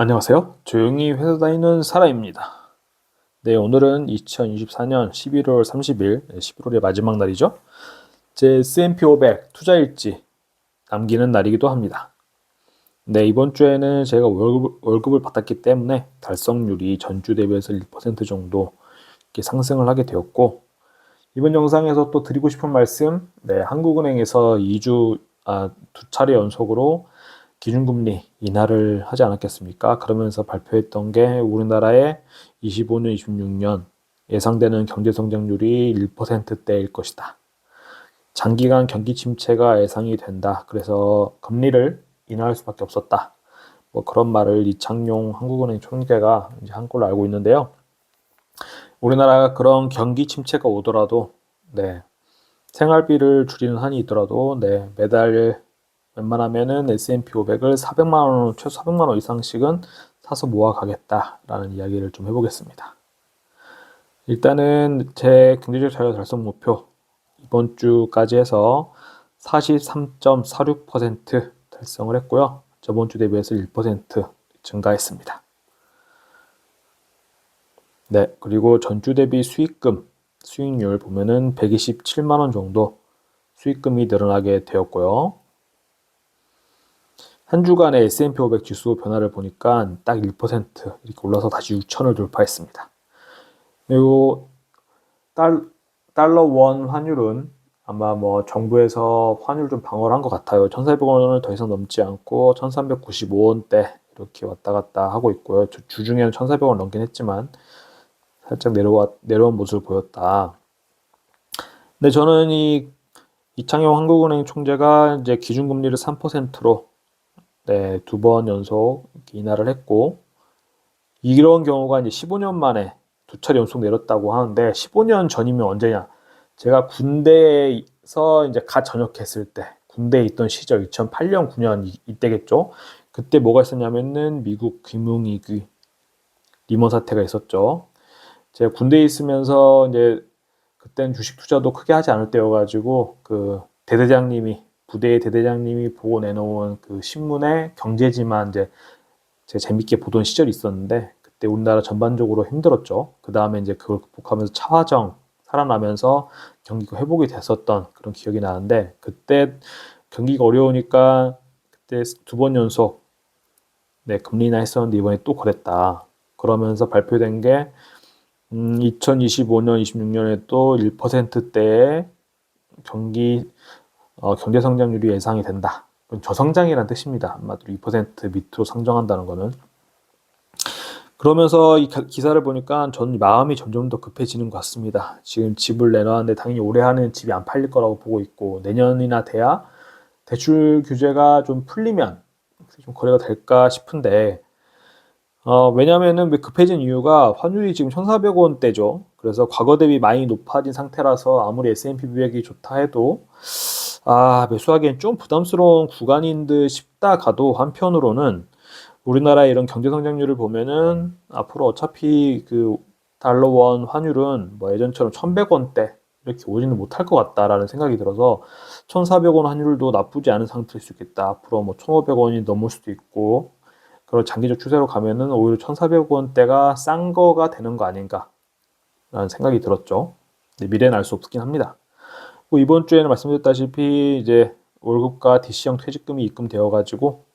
안녕하세요. 조용히 회사 다니는 사람입니다. 네, 오늘은 2024년 11월 30일, 11월의 마지막 날이죠. 제 S&P 500 투자일지 남기는 날이기도 합니다. 네, 이번 주에는 제가 월급을 받았기 때문에 달성률이 전주 대비해서 1% 정도 이렇게 상승을 하게 되었고, 이번 영상에서 또 드리고 싶은 말씀, 네, 한국은행에서 2차례 연속으로 기준금리 인하를 하지 않았겠습니까? 그러면서 발표했던 게 우리나라의 25년, 26년 예상되는 경제 성장률이 1%대일 것이다. 장기간 경기 침체가 예상이 된다. 그래서 금리를 인하할 수밖에 없었다. 뭐 그런 말을 이창용 한국은행 총재가 이제 한 걸로 알고 있는데요. 우리나라가 그런 경기 침체가 오더라도, 네, 생활비를 줄이는 한이 있더라도, 네, 매달 웬만하면은 S&P 500을 400만 원, 최소 400만 원 이상씩은 사서 모아가겠다라는 이야기를 좀 해보겠습니다. 일단은 제 경제적 자유 달성 목표 이번 주까지 해서 43.46% 달성을 했고요. 저번 주 대비해서 1% 증가했습니다. 네, 그리고 전주 대비 수익률 보면은 127만 원 정도 수익금이 늘어나게 되었고요. 한 주간의 S&P 500 지수 변화를 보니까 딱 1% 이렇게 올라서 다시 6천을 돌파했습니다. 그리고 달러 원 환율은 아마 뭐 정부에서 환율 좀 방어를 한 것 같아요. 1,400원을 더 이상 넘지 않고 1,395원대 이렇게 왔다 갔다 하고 있고요. 주중에는 1,400원 넘긴 했지만 살짝 내려온 모습을 보였다. 근데 저는 이창용 한국은행 총재가 이제 기준금리를 3%로 네, 2번 연속 인하를 했고, 이런 경우가 이제 15년 만에 2차례 연속 내렸다고 하는데, 15년 전이면 언제냐? 제가 군대에서 이제 갓 전역했을 때, 군대에 있던 시절 2008년, 9년 이때겠죠? 그때 뭐가 있었냐면은 미국 금융위기, 리먼 사태가 있었죠. 제가 군대에 있으면서 이제 그땐 주식 투자도 크게 하지 않을 때여가지고 그 부대의 대대장님이 보고 내놓은 그 신문에 경제지만 이제 제가 재밌게 보던 시절이 있었는데 그때 우리나라 전반적으로 힘들었죠. 그 다음에 이제 그걸 극복하면서 차화정 살아나면서 경기가 회복이 됐었던 그런 기억이 나는데 그때 경기가 어려우니까 그때 2번 연속 네, 금리 인하 했었는데 이번에 또 그랬다. 그러면서 발표된 게 2025년, 26년에 또 1%대의 경제 성장률이 예상이 된다. 저성장이라는 뜻입니다. 한마디로 2% 밑으로 상정한다는 거는. 그러면서 이 기사를 보니까 전 마음이 점점 더 급해지는 것 같습니다. 지금 집을 내놨는데 당연히 올해 안에는 집이 안 팔릴 거라고 보고 있고 내년이나 돼야 대출 규제가 좀 풀리면 좀 거래가 될까 싶은데 왜냐면은 왜 급해진 이유가 환율이 지금 1,400원대죠. 그래서 과거 대비 많이 높아진 상태라서 아무리 S&P 500이 좋다 해도 매수하기엔 좀 부담스러운 구간인 듯 싶다 가도 한편으로는 우리나라의 이런 경제 성장률을 보면은 앞으로 어차피 그 달러 원 환율은 뭐 예전처럼 1,100원대 이렇게 오지는 못할 것 같다라는 생각이 들어서 1,400원 환율도 나쁘지 않은 상태일 수 있겠다. 앞으로 뭐 1,500원이 넘을 수도 있고 그런 장기적 추세로 가면은 오히려 1,400원대가 싼 거가 되는 거 아닌가라는 생각이 들었죠. 근데 미래는 알 수 없긴 합니다. 이번 주에는 말씀드렸다시피 이제 월급과 DC형 퇴직금이 입금되어가지고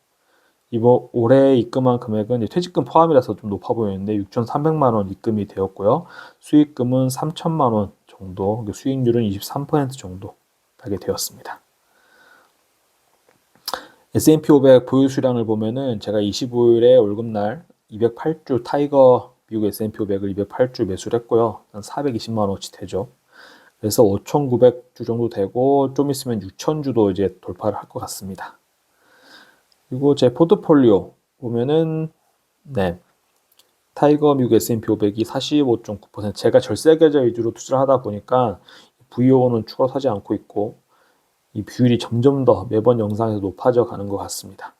이번 올해 입금한 금액은 이제 퇴직금 포함이라서 좀 높아 보이는데 6,300만 원 입금이 되었고요. 수익금은 3천만 원 정도, 수익률은 23% 정도 하게 되었습니다. S&P 500 보유 수량을 보면은 제가 25일에 월급날 208주 타이거 미국 S&P 500을 208주 매수를 했고요. 한 420만 원어치 되죠. 그래서 5,900주 정도 되고 좀 있으면 6,000주도 이제 돌파를 할 것 같습니다. 그리고 제 포트폴리오 보면은 네. 타이거 미국 S&P 500이 45.9% 제가 절세 계좌 위주로 투자를 하다 보니까 VO는 추가로 사지 않고 있고 이 비율이 점점 더 매번 영상에서 높아져 가는 것 같습니다.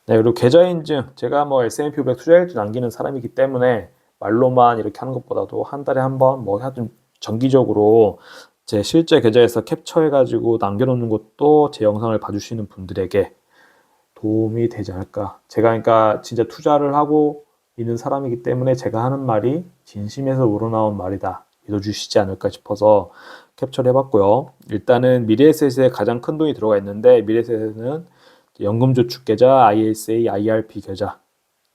네, 그리고 계좌 인증 제가 뭐 S&P 500 투자일지 남기는 사람이기 때문에 말로만 이렇게 하는 것보다도 한 달에 한 번 뭐 하여튼 정기적으로 제 실제 계좌에서 캡처해가지고 남겨놓는 것도 제 영상을 봐주시는 분들에게 도움이 되지 않을까. 제가 그러니까 진짜 투자를 하고 있는 사람이기 때문에 제가 하는 말이 진심에서 우러나온 말이다. 믿어주시지 않을까 싶어서 캡처를 해봤고요. 일단은 미래에셋에 가장 큰 돈이 들어가 있는데 미래에셋은 연금저축계좌, ISA, IRP 계좌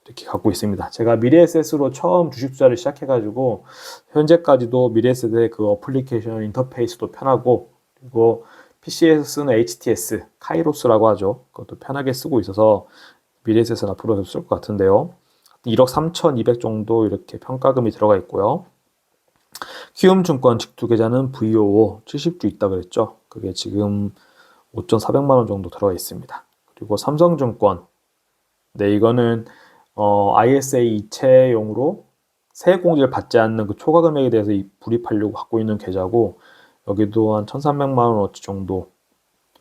이렇게 갖고 있습니다. 제가 미래에셋으로 처음 주식 투자를 시작해가지고 현재까지도 미래에셋의 그 어플리케이션 인터페이스도 편하고 그리고 PC에서 쓰는 HTS, 카이로스라고 하죠. 그것도 편하게 쓰고 있어서 미래에셋은 앞으로 계속 쓸 것 같은데요. 1억 3,200 정도 이렇게 평가금이 들어가 있고요. 키움증권 직투계좌는 VOO 70주 있다 그랬죠. 그게 지금 5,400만 원 정도 들어가 있습니다. 그리고 삼성증권, 네 이거는 ISA 이체용으로 세액공제를 받지 않는 그 초과 금액에 대해서 불입하려고 갖고 있는 계좌고 여기도 한 1,300만 원어치 정도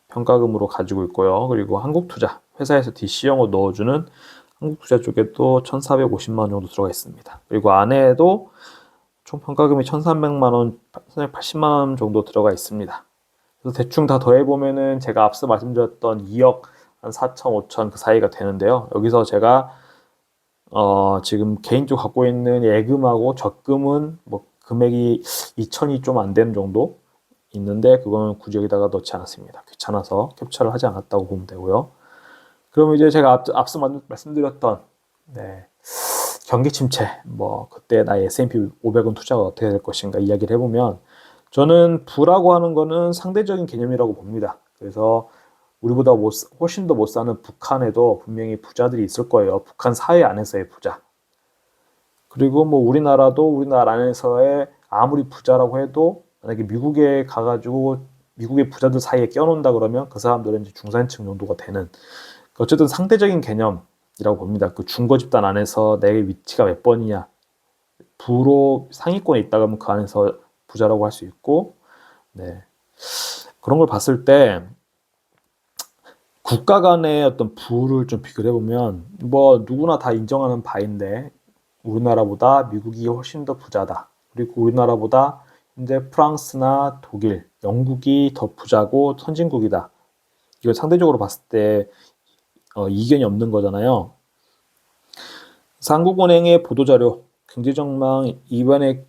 평가금으로 가지고 있고요. 그리고 한국투자, 회사에서 DC형으로 넣어주는 한국투자 쪽에도 1,450만 원 정도 들어가 있습니다. 그리고 안에도 총 평가금이 1,300만 원, 1,380만 원 정도 들어가 있습니다. 그래서 대충 다 더해보면은 제가 앞서 말씀드렸던 2억 한 4천, 5천 그 사이가 되는데요. 여기서 제가 지금 개인적으로 갖고 있는 예금하고 적금은 뭐 금액이 2천이 좀 안 되는 정도 있는데 그거는 굳이 여기다가 넣지 않았습니다. 귀찮아서 캡처를 하지 않았다고 보면 되고요. 그럼 이제 제가 앞서 말씀드렸던 경기 침체, 뭐 그때 나의 S&P 500은 투자가 어떻게 될 것인가 이야기를 해보면 저는 부라고 하는 거는 상대적인 개념이라고 봅니다. 그래서 우리보다 훨씬 더 못 사는 북한에도 분명히 부자들이 있을 거예요. 북한 사회 안에서의 부자. 그리고 뭐 우리나라도 우리나라 안에서의 아무리 부자라고 해도 만약에 미국에 가가지고 미국의 부자들 사이에 껴놓는다 그러면 그 사람들은 이제 중산층 정도가 되는 어쨌든 상대적인 개념이라고 봅니다. 그 중고 집단 안에서 내 위치가 몇 번이냐 부로 상위권에 있다 그러면 그 안에서 부자라고 할 수 있고 그런 걸 봤을 때 국가 간의 어떤 부를 좀 비교를 해보면 뭐 누구나 다 인정하는 바인데 우리나라보다 미국이 훨씬 더 부자다. 그리고 우리나라보다 현재 프랑스나 독일, 영국이 더 부자고 선진국이다. 이걸 상대적으로 봤을 때 이견이 없는 거잖아요. 한국은행의 보도자료, 경제전망 이번에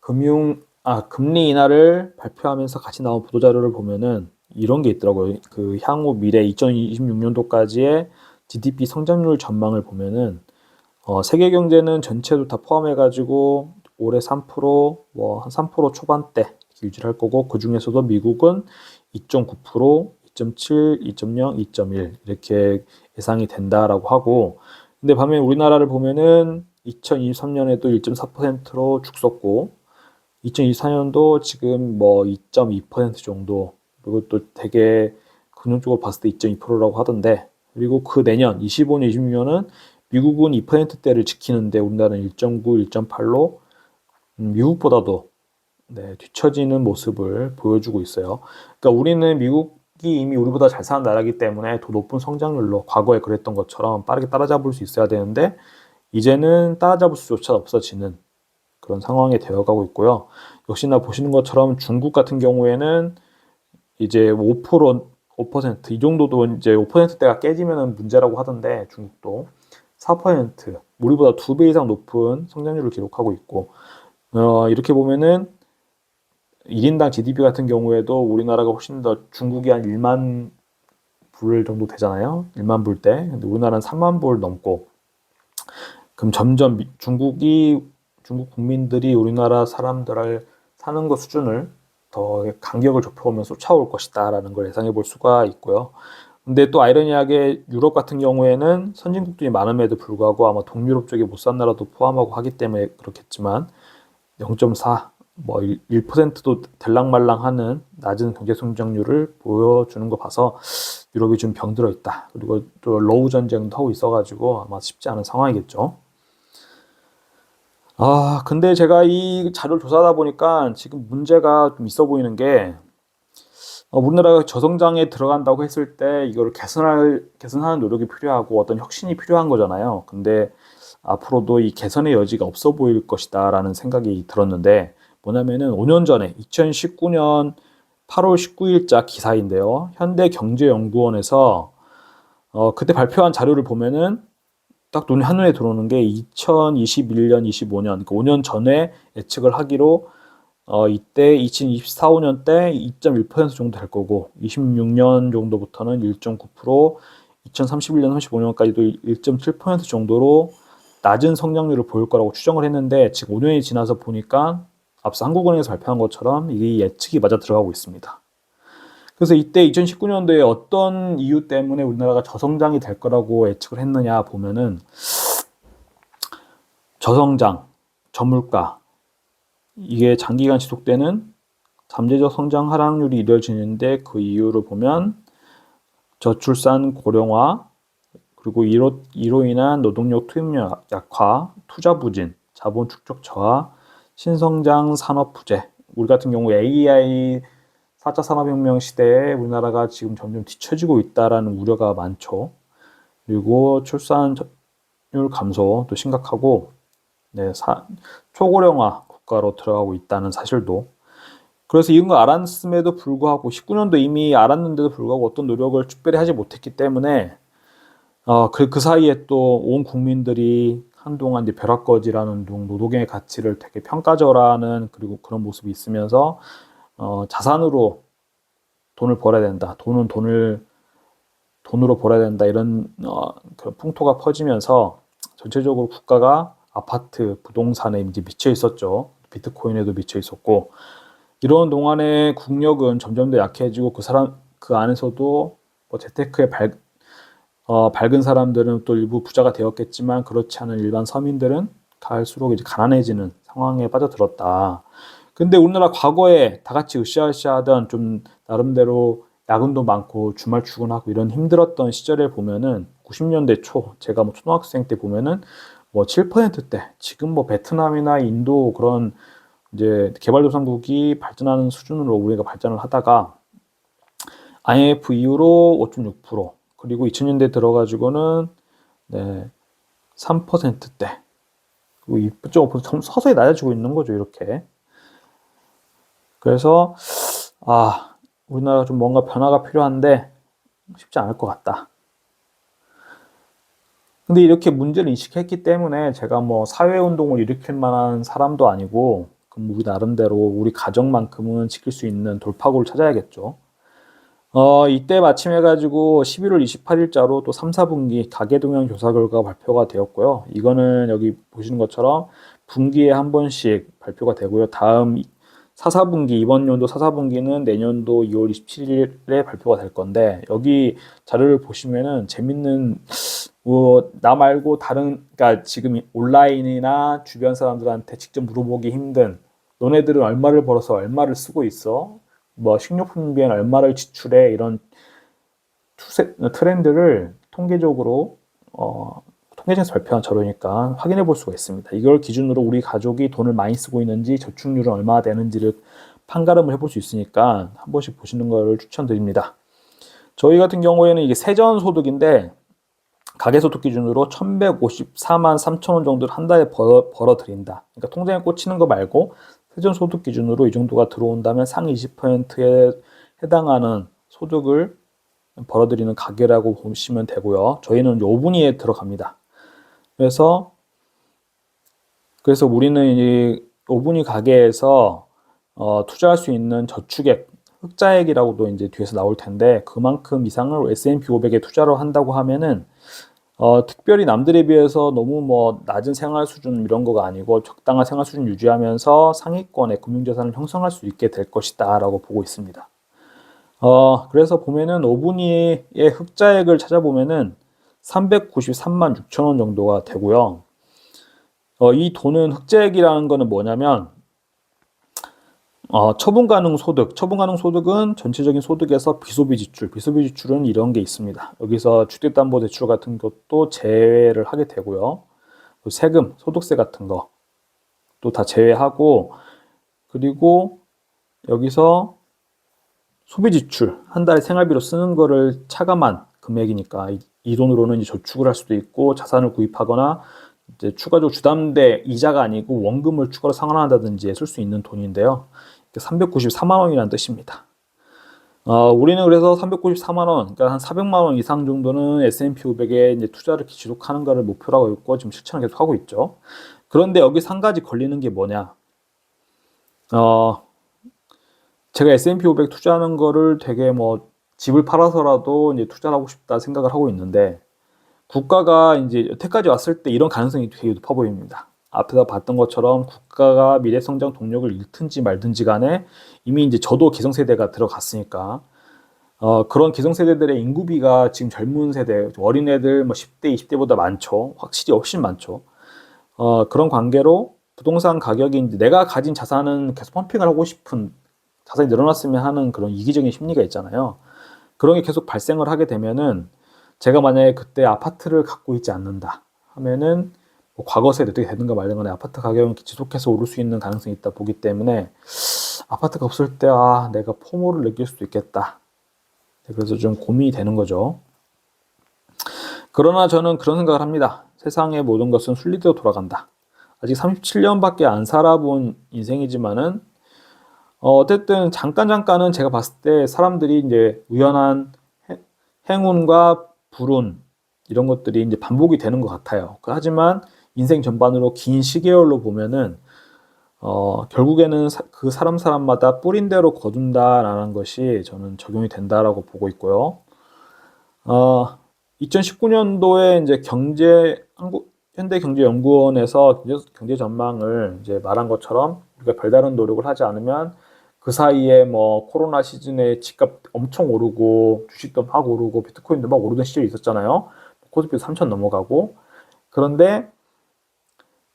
금리 인하를 발표하면서 같이 나온 보도자료를 보면은 이런 게 있더라고요. 그 향후 미래 2026년도까지의 GDP 성장률 전망을 보면은 세계 경제는 전체도 다 포함해가지고 올해 3%, 뭐 한 3% 초반대 유지할 거고 그 중에서도 미국은 2.9%, 2.7, 2.0, 2.1 이렇게 예상이 된다라고 하고 근데 반면 우리나라를 보면은 2023년에도 1.4%로 죽었고 2024년도 지금 뭐 2.2% 정도 그리고 또 되게 금융적으로 봤을 때 2.2%라고 하던데 그리고 그 내년 25년, 26년은 미국은 2%대를 지키는데 우리나라는 1.9, 1.8로 미국보다도 뒤처지는 모습을 보여주고 있어요. 그러니까 우리는 미국이 이미 우리보다 잘 사는 나라이기 때문에 더 높은 성장률로 과거에 그랬던 것처럼 빠르게 따라잡을 수 있어야 되는데 이제는 따라잡을 수조차 없어지는 그런 상황이 되어가고 있고요. 역시나 보시는 것처럼 중국 같은 경우에는 이제 5%이 정도도 이제 5%대가 깨지면 문제라고 하던데 중국도 4% 우리보다 2배 이상 높은 성장률을 기록하고 있고 이렇게 보면은 1인당 GDP 같은 경우에도 우리나라가 훨씬 더 중국이 한 1만 불 정도 되잖아요. 1만 불대. 근데 우리나라는 3만 불 넘고 그럼 점점 중국 국민들이 우리나라 사람들을 사는 것 수준을 더 간격을 좁혀오면서 쫓아올 것이다라는 걸 예상해 볼 수가 있고요. 근데 또 아이러니하게 유럽 같은 경우에는 선진국들이 많음에도 불구하고 아마 동유럽 쪽에 못 산 나라도 포함하고 하기 때문에 그렇겠지만 0.4, 뭐 1%도 들락말락하는 낮은 경제 성장률을 보여주는 거 봐서 유럽이 좀 병들어 있다. 그리고 또 러우 전쟁도 하고 있어가지고 아마 쉽지 않은 상황이겠죠. 근데 제가 이 자료를 조사하다 보니까 지금 문제가 좀 있어 보이는 게 우리나라가 저성장에 들어간다고 했을 때 이거를 개선하는 노력이 필요하고 어떤 혁신이 필요한 거잖아요. 근데 앞으로도 이 개선의 여지가 없어 보일 것이다 라는 생각이 들었는데 뭐냐면은 5년 전에 2019년 8월 19일자 기사인데요. 현대경제연구원에서 그때 발표한 자료를 보면은 딱 눈이 한눈에 들어오는 게 2021년, 25년, 그러니까 5년 전에 예측을 하기로 이때 2024, 5년 때 2.1% 정도 될 거고 26년 정도부터는 1.9%, 2031년, 35년까지도 1.7% 정도로 낮은 성장률을 보일 거라고 추정을 했는데 지금 5년이 지나서 보니까 앞서 한국은행에서 발표한 것처럼 이 예측이 맞아 들어가고 있습니다. 그래서 이때 2019년도에 어떤 이유 때문에 우리나라가 저성장이 될 거라고 예측을 했느냐 보면은 저성장, 저물가 이게 장기간 지속되는 잠재적 성장 하락률이 이루어지는데 그 이유를 보면 저출산 고령화 그리고 이로 인한 노동력 투입력 약화, 투자 부진, 자본 축적 저하, 신성장 산업 부재. 우리 같은 경우 AI 4차 산업혁명 시대에 우리나라가 지금 점점 뒤처지고 있다라는 우려가 많죠. 그리고 출산율 감소도 심각하고 초고령화 국가로 들어가고 있다는 사실도. 그래서 이런 걸 알았음에도 불구하고 19년도 이미 알았는데도 불구하고 어떤 노력을 특별히 하지 못했기 때문에 그 사이에 또 온 국민들이 한동안 이제 벼락거지라는 노동의 가치를 되게 평가절하하는 그리고 그런 모습이 있으면서 자산으로 돈을 벌어야 된다. 돈은 돈으로 벌어야 된다. 이런 그런 풍토가 퍼지면서 전체적으로 국가가 아파트, 부동산에 이제 미쳐 있었죠. 비트코인에도 미쳐 있었고 이런 동안에 국력은 점점 더 약해지고 그 안에서도 뭐 재테크에 밝은 사람들은 또 일부 부자가 되었겠지만 그렇지 않은 일반 서민들은 갈수록 이제 가난해지는 상황에 빠져들었다. 근데 우리나라 과거에 다 같이 으쌰으쌰하던 좀 나름대로 야근도 많고 주말 출근하고 이런 힘들었던 시절에 보면은 90년대 초 제가 뭐 초등학생 때 보면은 뭐 7%대 지금 뭐 베트남이나 인도 그런 이제 개발도상국이 발전하는 수준으로 우리가 발전을 하다가 IMF 이후로 5.6% 그리고 2000년대 들어가지고는 3%대 그리고 2.5% 서서히 낮아지고 있는 거죠 이렇게. 그래서 우리나라 좀 뭔가 변화가 필요한데 쉽지 않을 것 같다. 근데 이렇게 문제를 인식했기 때문에 제가 뭐 사회운동을 일으킬 만한 사람도 아니고 그럼 우리 나름대로 우리 가정만큼은 지킬 수 있는 돌파구를 찾아야겠죠. 이때 마침 해가지고 11월 28일자로 또 3, 4분기 가계동향 조사 결과가 발표가 되었고요. 이거는 여기 보시는 것처럼 분기에 한 번씩 발표가 되고요. 다음 4, 4분기, 이번 연도 4, 4분기는 내년도 2월 27일에 발표가 될 건데, 여기 자료를 보시면은 재밌는, 나 말고 그러니까 지금 온라인이나 주변 사람들한테 직접 물어보기 힘든, 너네들은 얼마를 벌어서 얼마를 쓰고 있어? 뭐 식료품비에는 얼마를 지출해? 이런 트렌드를 통계적으로 통계청에서 발표한 자료니까 확인해 볼 수가 있습니다. 이걸 기준으로 우리 가족이 돈을 많이 쓰고 있는지 저축률은 얼마나 되는지를 판가름을 해볼 수 있으니까 한 번씩 보시는 걸 추천드립니다. 저희 같은 경우에는 이게 세전소득인데 가계소득 기준으로 1154만 3천 원 정도를 한 달에 벌어들인다. 그러니까 통장에 꽂히는 거 말고 세전소득 기준으로 이 정도가 들어온다면 상위 20%에 해당하는 소득을 벌어들이는 가계라고 보시면 되고요. 저희는 5분위에 들어갑니다. 그래서 우리는 이 5분위 가계에서 투자할 수 있는 저축액, 흑자액이라고도 이제 뒤에서 나올 텐데 그만큼 이상을 S&P 500에 투자를 한다고 하면은 특별히 남들에 비해서 너무 뭐 낮은 생활 수준 이런 거가 아니고 적당한 생활 수준 유지하면서 상위권의 금융자산을 형성할 수 있게 될 것이다 라고 보고 있습니다. 그래서 보면은 5분위의 흑자액을 찾아보면은 393만 6천 원 정도가 되고요. 이 돈은 흑자액이라는 거는 뭐냐면 처분 가능 소득은 전체적인 소득에서 비소비 지출은 이런 게 있습니다. 여기서 주택담보대출 같은 것도 제외를 하게 되고요. 세금, 소득세 같은 것도 다 제외하고 그리고 여기서 소비 지출, 한 달에 생활비로 쓰는 거를 차감한 금액이니까 이 돈으로는 이제 저축을 할 수도 있고 자산을 구입하거나 이제 추가적으로 주담대 이자가 아니고 원금을 추가로 상환한다든지 쓸 수 있는 돈인데요. 394만 원이라는 뜻입니다. 우리는 그래서 394만 원, 그러니까 한 400만 원 이상 정도는 S&P 500에 이제 투자를 지속하는 것을 목표로 하고 있고 지금 실천을 계속 하고 있죠. 그런데 여기서 한 가지 걸리는 게 뭐냐? 어, 제가 S&P 500 투자하는 거를 되게 뭐 집을 팔아서라도 이제 투자를 하고 싶다 생각을 하고 있는데 국가가 이제 여태까지 왔을 때 이런 가능성이 되게 높아 보입니다. 앞에서 봤던 것처럼 국가가 미래 성장 동력을 잃든지 말든지 간에 이미 이제 저도 기성세대가 들어갔으니까 그런 기성세대들의 인구비가 지금 젊은 세대, 어린애들 뭐 10대, 20대보다 많죠. 확실히 훨씬 많죠. 그런 관계로 부동산 가격이 이제 내가 가진 자산은 계속 펌핑을 하고 싶은 자산이 늘어났으면 하는 그런 이기적인 심리가 있잖아요. 그런 게 계속 발생을 하게 되면은 제가 만약에 그때 아파트를 갖고 있지 않는다 하면은 뭐 과거 세대 어떻게 되는가 말든가 아파트 가격은 지속해서 오를 수 있는 가능성이 있다 보기 때문에 아파트가 없을 때 내가 포모를 느낄 수도 있겠다. 그래서 좀 고민이 되는 거죠. 그러나 저는 그런 생각을 합니다. 세상의 모든 것은 순리대로 돌아간다. 아직 37년밖에 안 살아본 인생이지만은 어쨌든 잠깐은 제가 봤을 때 사람들이 이제 우연한 행운과 불운 이런 것들이 이제 반복이 되는 것 같아요. 하지만 인생 전반으로 긴 시계열로 보면은 결국에는 그 사람마다 뿌린 대로 거둔다라는 것이 저는 적용이 된다라고 보고 있고요. 2019년도에 이제 현대경제연구원에서 경제 전망을 이제 말한 것처럼 우리가 별다른 노력을 하지 않으면 그 사이에 뭐 코로나 시즌에 집값 엄청 오르고 주식도 막 오르고 비트코인도 막 오르던 시절이 있었잖아요. 코스피도 3천 넘어가고. 그런데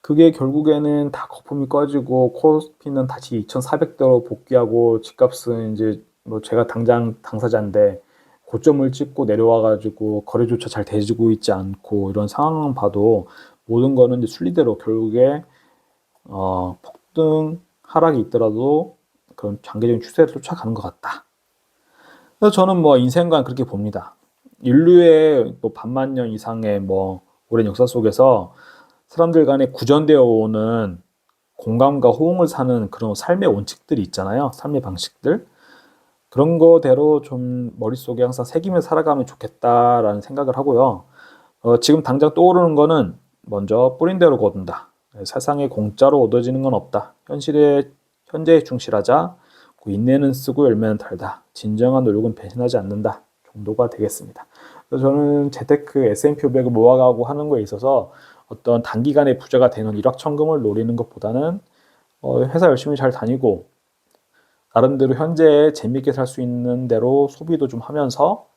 그게 결국에는 다 거품이 꺼지고 코스피는 다시 2,400대로 복귀하고 집값은 이제 뭐 제가 당장 당사자인데 고점을 찍고 내려와가지고 거래조차 잘 되지고 있지 않고 이런 상황만 봐도 모든 거는 이제 순리대로 결국에 폭등 하락이 있더라도 그런 장기적인 추세를 쫓아가는 것 같다. 그래서 저는 뭐 인생관 그렇게 봅니다. 인류의 뭐 반만 년 이상의 뭐 오랜 역사 속에서 사람들 간에 구전되어 오는 공감과 호응을 사는 그런 삶의 원칙들이 있잖아요. 삶의 방식들. 그런 거대로 좀 머릿속에 항상 새기며 살아가면 좋겠다라는 생각을 하고요. 지금 당장 떠오르는 거는 먼저 뿌린 대로 거둔다. 세상에 공짜로 얻어지는 건 없다. 현재에 충실하자. 인내는 쓰고 열매는 달다. 진정한 노력은 배신하지 않는다. 정도가 되겠습니다. 그래서 저는 재테크 S&P 500을 모아가고 하는 거에 있어서 어떤 단기간에 부자가 되는 일확천금을 노리는 것보다는 회사 열심히 잘 다니고 나름대로 현재에 재밌게 살 수 있는 대로 소비도 좀 하면서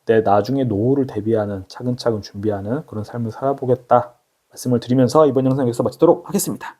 내 나중에 노후를 대비하는 차근차근 준비하는 그런 삶을 살아보겠다 말씀을 드리면서 이번 영상 여기서 마치도록 하겠습니다.